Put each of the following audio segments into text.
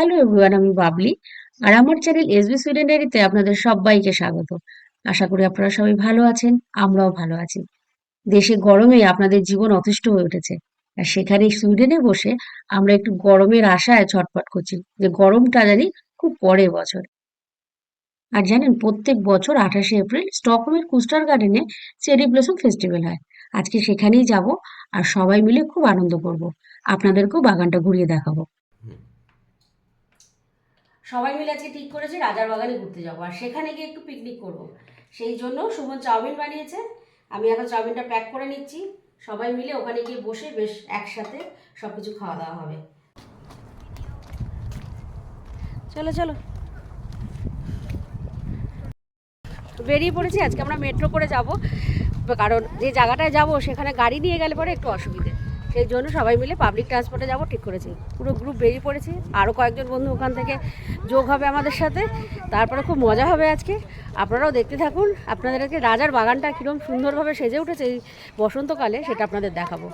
Hello everyone, আমি বাবলি। আর আমার channel SB Sweden ডায়েরিতে আপনাদের সবাইকে স্বাগত। আশা করি আপনারা সবাই ভালো আছেন। আমরাও ভালো আছি। দেশে গরমে আপনাদের জীবন অতিষ্ঠ হয়ে উঠেছে, আর সেখানে সুইডেনে বসে আমরা একটু গরমের আশায় ছটফট করছি যে গরমটা জানি খুব পরে বছর। আর জানেন, প্রত্যেক বছর 28শে এপ্রিল স্টকহোমের কুস্টার গার্ডেনে চেরি ব্লসম ফেস্টিভ্যাল হয়। আজকে সেখানেই যাব, আর সবাই মিলে খুব আনন্দ করব। আপনাদেরকেও বাগানটা ঘুরিয়ে দেখাবো। সবাই মিলে আজকে ঠিক করেছি রাজার বাগানে ঘুরতে যাবো, আর সেখানে গিয়ে একটু পিকনিক করব। সেই জন্য সুমন চাউমিন বানিয়েছে। আমি এখন চাউমিনটা প্যাক করে নিচ্ছি। সবাই মিলে ওখানে গিয়ে বসে বেশ একসাথে সব কিছু খাওয়া দাওয়া হবে। চলো চলো, বেরিয়ে পড়েছি। আজকে আমরা মেট্রো করে যাব, কারণ যে জায়গাটায় যাব সেখানে গাড়ি নিয়ে গেলে পরে একটু অসুবিধে। সেই জন্য সবাই মিলে পাবলিক ট্রান্সপোর্টে যাব ঠিক করেছি। পুরো গ্রুপ বেরিয়ে পড়েছি, আরও কয়েকজন বন্ধু ওখান থেকে যোগ হবে আমাদের সাথে। তারপরে খুব মজা হবে আজকে। আপনারাও দেখতে থাকুন। আপনাদেরকে রাজার বাগানটা কীরকম সুন্দরভাবে সেজে উঠেছে এই বসন্তকালে সেটা আপনাদের দেখাবো।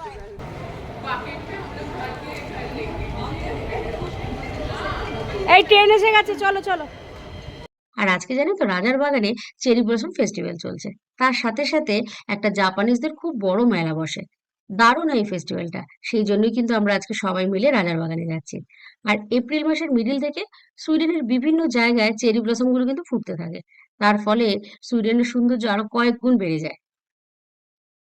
এই ট্রেন এসে গেছে, চলো চলো। আর আজকে জানি তো রাজার বাগানে চেরি ব্লসম ফেস্টিভ্যাল চলছে। তার সাথে সাথে একটা জাপানিজদের খুব বড় মেলা বসে। দারুণ এই ফেস্টিভ্যালটা, সেই জন্যই কিন্তু আমরা আজকে সবাই মিলে রাজার বাগানে যাচ্ছি। আর এপ্রিল মাসের মিডিল থেকে সুইডেনের বিভিন্ন জায়গায় চেরি ব্লসম গুলো কিন্তু ফুটতে থাকে। তার ফলে সুইডেনের সৌন্দর্য আরো কয়েক গুণ বেড়ে যায়।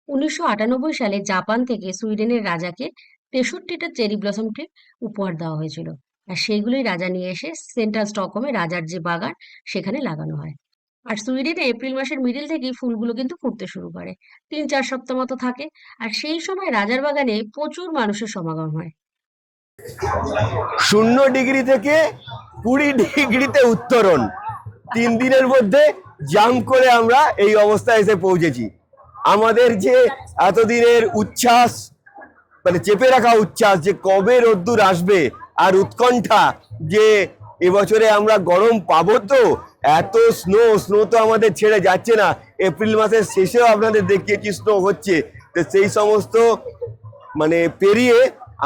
1998 সালে জাপান থেকে সুইডেনের রাজাকে 63টা চেরি ব্লসম ট্রি উপহার দেওয়া হয়েছিল। আর সেইগুলোই রাজা নিয়ে এসে সেন্ট্রাল স্টকহোমে রাজার যে বাগান সেখানে লাগানো হয়। আর সুইডেনে এপ্রিল মাসের মিডিল থেকেই ফুলগুলো কিন্তু ফুটতে শুরু করে, 3-4 সপ্তাহ মতো থাকে। আর সেই সময় রাজার বাগানে প্রচুর মানুষের সমাগম হয়। 0 ডিগ্রি থেকে 20 ডিগ্রিতে উত্তরণ। 3 দিনের মধ্যে জাম্প করে আমরা এই অবস্থায় এসে পৌঁছেছি। আমাদের যে এতদিনের উচ্ছ্বাস, মানে চেপে রাখা উচ্ছ্বাস যে কবে রোদ্দুর আসবে, আর উৎকণ্ঠা যে এবছরে আমরা গরম পাবো, তো এত স্নো স্নো তো আমাদের ছেড়ে যাচ্ছে না। এপ্রিল মাসের শেষেও আপনাদের দেখিয়েছি স্নো হচ্ছে। তো সেই সমস্ত মানে পেরিয়ে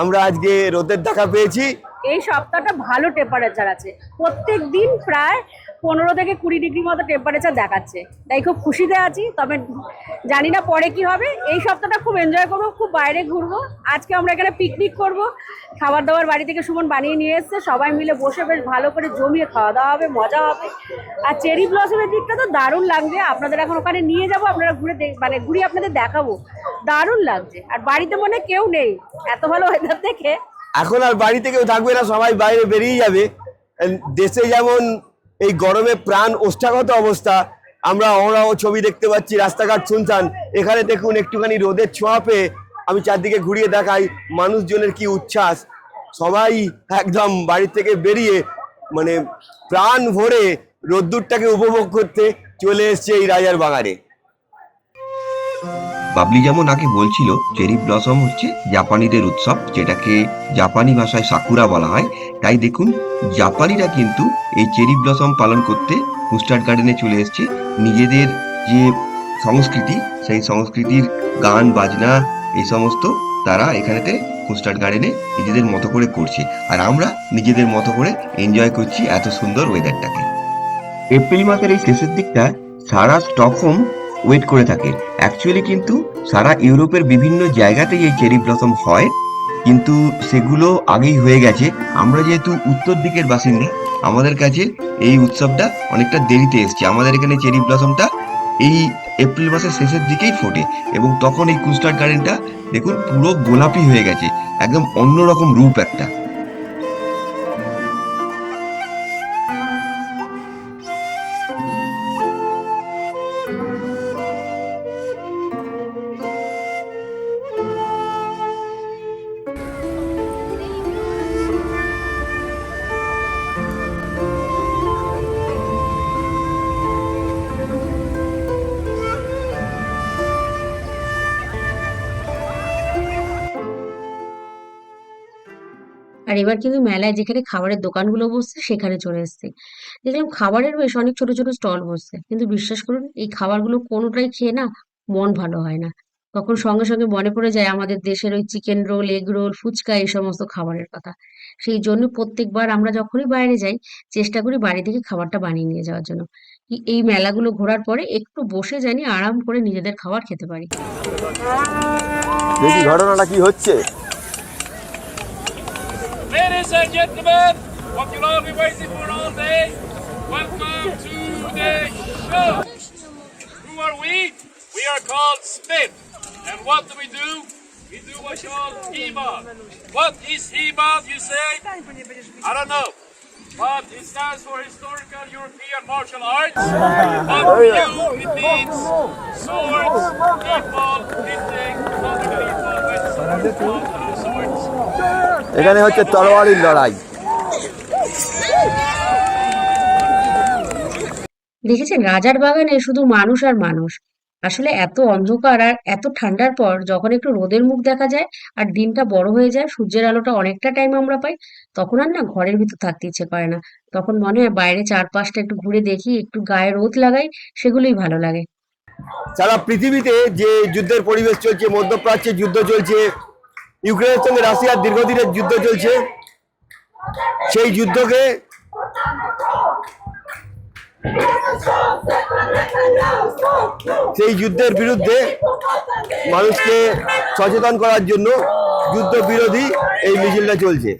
আমরা আজকে রোদের দেখা পেয়েছি। এই সপ্তাহটা ভালো টেম্পারেচার আছে, প্রত্যেক দিন প্রায় 15 থেকে 20 ডিগ্রি মতো টেম্পারেচার দেখাচ্ছে, তাই খুব খুশিতে আছি। তবে জানি না পরে কি হবে। এই সপ্তাহটা খুব এনজয় করবো, খুব বাইরে ঘুরবো। আজকে আমরা এখানে পিকনিক করব, খাবার দাবার বাড়ি থেকে সুমন বানিয়ে নিয়ে এসছে। সবাই মিলে বসে বেশ ভালো করে জমিয়ে খাওয়া দাওয়া হবে, মজা হবে। আর চেরি ব্লসমের দিকটা তো দারুণ লাগবে। আপনাদের এখন ওখানে নিয়ে যাবো, আপনারা ঘুরে মানে ঘুরিয়ে আপনাদের দেখাবো। দারুণ লাগছে। আর বাড়িতে মনে কেউ নেই, এত ভালো ওয়েদার দেখে। এখন আর বাড়িতে কেউ থাকবে না, সবাই বাইরে বেরিয়ে যাবে। দেশে যেমন এই গরমে প্রাণ ওষ্ঠাগত অবস্থা, আমরা অহরহ ছবি দেখতে পাচ্ছি, রাস্তাঘাট শুনছান। এখানে দেখুন একটুখানি রোদের ছোঁয়া পেয়ে আমি চারদিকে ঘুরিয়ে দেখাই মানুষজনের কি উচ্ছ্বাস। সবাই একদম বাড়ি থেকে বেরিয়ে মানে প্রাণ ভরে রোদ্দুরটাকে উপভোগ করতে চলে এসছে এই রাজার বাগানে। বাবলি যেমন আগে বলছিল, চেরি ব্লসম হচ্ছে জাপানিদের উৎসব, যেটাকে জাপানি ভাষায় সাকুরা বলা হয়। তাই দেখুন, জাপানিরা কিন্তু এই চেরি ব্লসম পালন করতে কুস্টার্ড গার্ডেনে চলে এসেছে। নিজেদের যে সংস্কৃতি, সেই সংস্কৃতির গান বাজনা এই সমস্ত তারা এখানেতে কুস্টার্ড গার্ডেনে নিজেদের মতো করে করছে, আর আমরা নিজেদের মতো করে এনজয় করছি এত সুন্দর ওয়েদারটাকে। এপ্রিল মাসের এই শেষের দিকটা সারা স্টকহোম ওয়েট করে থাকে। অ্যাকচুয়ালি কিন্তু সারা ইউরোপের বিভিন্ন জায়গাতেই এই চেরি ব্লসম হয়, কিন্তু সেগুলো আগেই হয়ে গেছে। আমরা যেহেতু উত্তর দিকের বাসিন্দা, আমাদের কাছে এই উৎসবটা অনেকটা দেরিতে এসছে। আমাদের এখানে চেরি ব্লসমটা এই এপ্রিল মাসের শেষের দিকেই ফোটে, এবং তখন এই কুস্টার্ড গার্ডেনটা দেখুন পুরো গোলাপি হয়ে গেছে, একদম অন্যরকম রূপ একটা। আর এবার কিন্তু মেলায় যেখানে খাবারের দোকানগুলো বসছে সেখানে চলে এসেছে। দেখলাম খাবারের বেশ অনেক ছোট ছোট স্টল বসছে, কিন্তু বিশ্বাস করুন এই খাবারগুলো কোনোটাই খেয়ে না মন ভালো হয় না। তখন সঙ্গে সঙ্গে মনে পড়ে যায় আমাদের দেশের ওই chicken roll, egg roll, fuchka এই সমস্ত খাবারের কথা। সেই জন্য প্রত্যেকবার আমরা যখনই বাইরে যাই চেষ্টা করি বাড়ি থেকে খাবারটা বানিয়ে নিয়ে যাওয়ার জন্য। এই মেলাগুলো ঘোরার পরে একটু বসে জানি আরাম করে নিজেদের খাবার খেতে পারি। দেখি ঘটনাটা কি হচ্ছে। Ladies and gentlemen, what you'll all be waiting for all day, welcome to the show. Who are we? We are called Smith. And what do? We do what's called HEMA. What is HEMA, you say? I don't know. But it stands for Historical European Martial Arts. But for you, it means swords, people, knitting, nautical people, with swords. এখানে হচ্ছে তরবারির লড়াই। দেখেছেন রাজার বাগানে শুধু মানুষ আর মানুষ। আসলে এত অন্ধকার আর এত ঠান্ডার পর যখন একটু রোদের মুখ দেখা যায় আর দিনটা বড় হয়ে যায়, সূর্যের আলোটা অনেকটা টাইম আমরা পাই, তখন আর না ঘরের ভিতর থাকতে ইচ্ছে করে না। তখন মনে হয় বাইরে চারপাশটা একটু ঘুরে দেখি, একটু গায়ে রোদ লাগাই, সেগুলোই ভালো লাগে। সারা পৃথিবীতে যে যুদ্ধের পরিবেশ চলছে, মধ্যপ্রাচ্যে যুদ্ধ চলছে, ইউক্রেনের সঙ্গে রাশিয়ার দীর্ঘদিনের যুদ্ধ চলছে, সেই যুদ্ধকে সেই যুদ্ধের বিরুদ্ধে মানুষকে সচেতন করার জন্য যুদ্ধ বিরোধী এই মিছিলটা চলছে।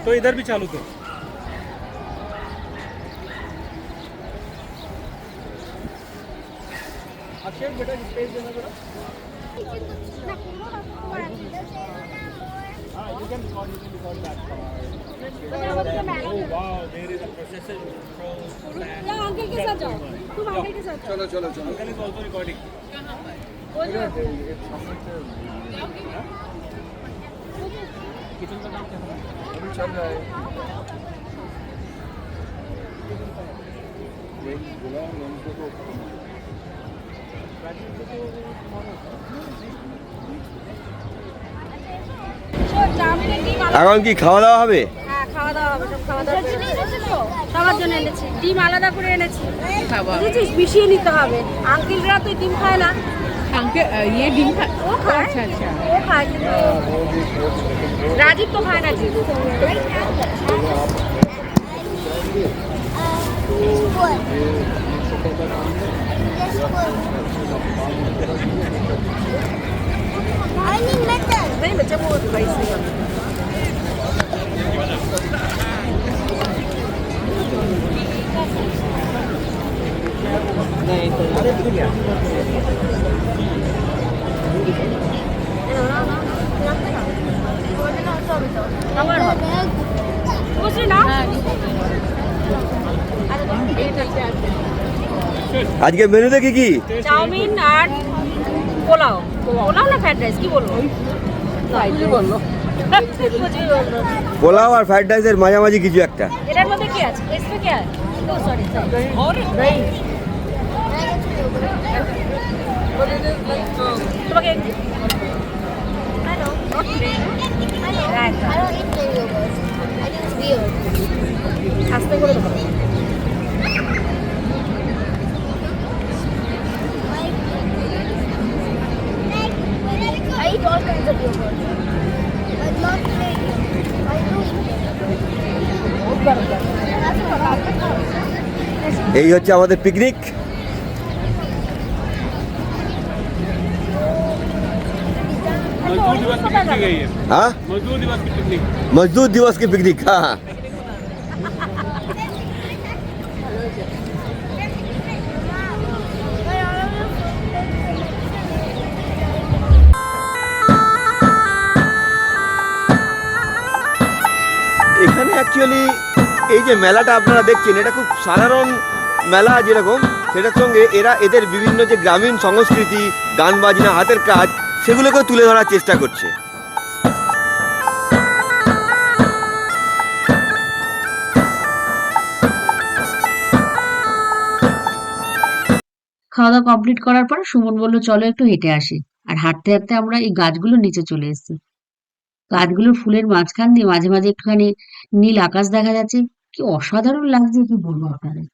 तो इधर भी चालू करो। अक्षय बेटा स्पेस देना बेटा। हाँ, you can record that part. Oh wow, there is a processor control. या अंकल के साथ जाओ, तुम अंकल के साथ चलो चलो चलो। Uncle is also recording. Kitchen का काम कैसा अभी चल रहा है। এখন কি খাওয়া দাওয়া হবে? হ্যাঁ, খাওয়া দাওয়া হবে, সব খাওয়া দাওয়া সবার জন্য এনেছি, ডিম আলাদা করে এনেছি, বুঝেছিস, মিশিয়ে নিতে হবে। আঙ্কেলরা তো ডিম খায় না। ये डिम खा ও খায়, अच्छा अच्छा ও খায় কিন্তু রাজীব তো খায় না ডিম। नहीं बच्चा वो भाई से আমার বুঝলি না। আজকে মেনুতে কি কি? চাউমিন আর পোলাও। পোলাও না ফ্রাইড রাইস, কি বলবো? বললো পোলাও আর ফ্রাইড রাইসের মাঝামাঝি কিছু একটা। এটার মধ্যে কি আছে? इसमें क्या है? ओ सॉरी और नहीं তোমাকে আস্তে করে দেবো। I eat all kinds of yogurt, but not plain. I do eat এই হচ্ছে আমাদের পিকনিক। मजदूर दिवस की पिकनिक है ये। हाँ, मजदूर दिवस की पिकनिक। मजदूर दिवस की पिकनिक। हाँ, এখানে অ্যাকচুয়ালি এই যে মেলাটা আপনারা দেখছেন, এটা খুব সাধারণ মেলা যেরকম, সেটার সঙ্গে এরা এদের বিভিন্ন যে গ্রামীণ সংস্কৃতি, গান বাজনা, হাতের কাজ, সেগুলোকেও তুলে ধরার চেষ্টা করছে। খাওয়া দাওয়া কমপ্লিট করার পরে সুমন বলল চলো একটু হেঁটে আসি। আর হাঁটতে হাঁটতে আমরা এই গাছগুলোর নিচে চলে এসেছি। গাছগুলোর ফুলের মাঝখান দিয়ে মাঝে মাঝে একটুখানি নীল আকাশ দেখা যাচ্ছে। কি অসাধারণ লাগছে কি বলবো আপনাদের।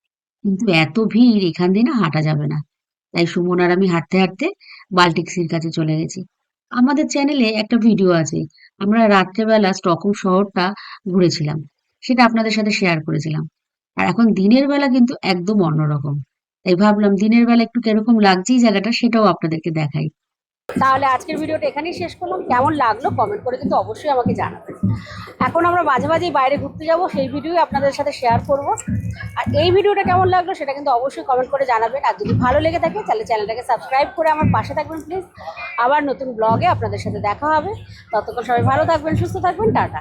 কিন্তু এত ভিড় এখান দিয়ে না হাঁটা যাবে না। তাই সুমন আর আমি হাঁটতে হাঁটতে বাল্টিক্সির কাছে চলে গেছি। আমাদের চ্যানেলে একটা ভিডিও আছে, আমরা রাত্রেবেলা স্টকহোম শহরটা ঘুরেছিলাম, সেটা আপনাদের সাথে শেয়ার করেছিলাম। আর এখন দিনের বেলা কিন্তু একদম অন্যরকম। তাই ভাবলাম দিনের বেলা একটু কিরকম লাগছে এই জায়গাটা সেটাও আপনাদেরকে দেখাই। তাহলে আজকের ভিডিওটা এখানেই শেষ করলাম। কেমন লাগলো কমেন্ট করে কিন্তু অবশ্যই আমাকে জানাবেন। এখন আমরা মাঝে মাঝেই বাইরে ঘুরতে যাব, সেই ভিডিও আপনাদের সাথে শেয়ার করব। আর এই ভিডিওটা কেমন লাগলো সেটা কিন্তু অবশ্যই কমেন্ট করে জানাবেন। আর যদি ভালো লেগে থাকে তাহলে চ্যানেলটাকে সাবস্ক্রাইব করে আমার পাশে থাকবেন প্লিজ। আবার নতুন ব্লগে আপনাদের সাথে দেখা হবে। ততক্ষণ সবাই ভালো থাকবেন, সুস্থ থাকবেন, টাটা।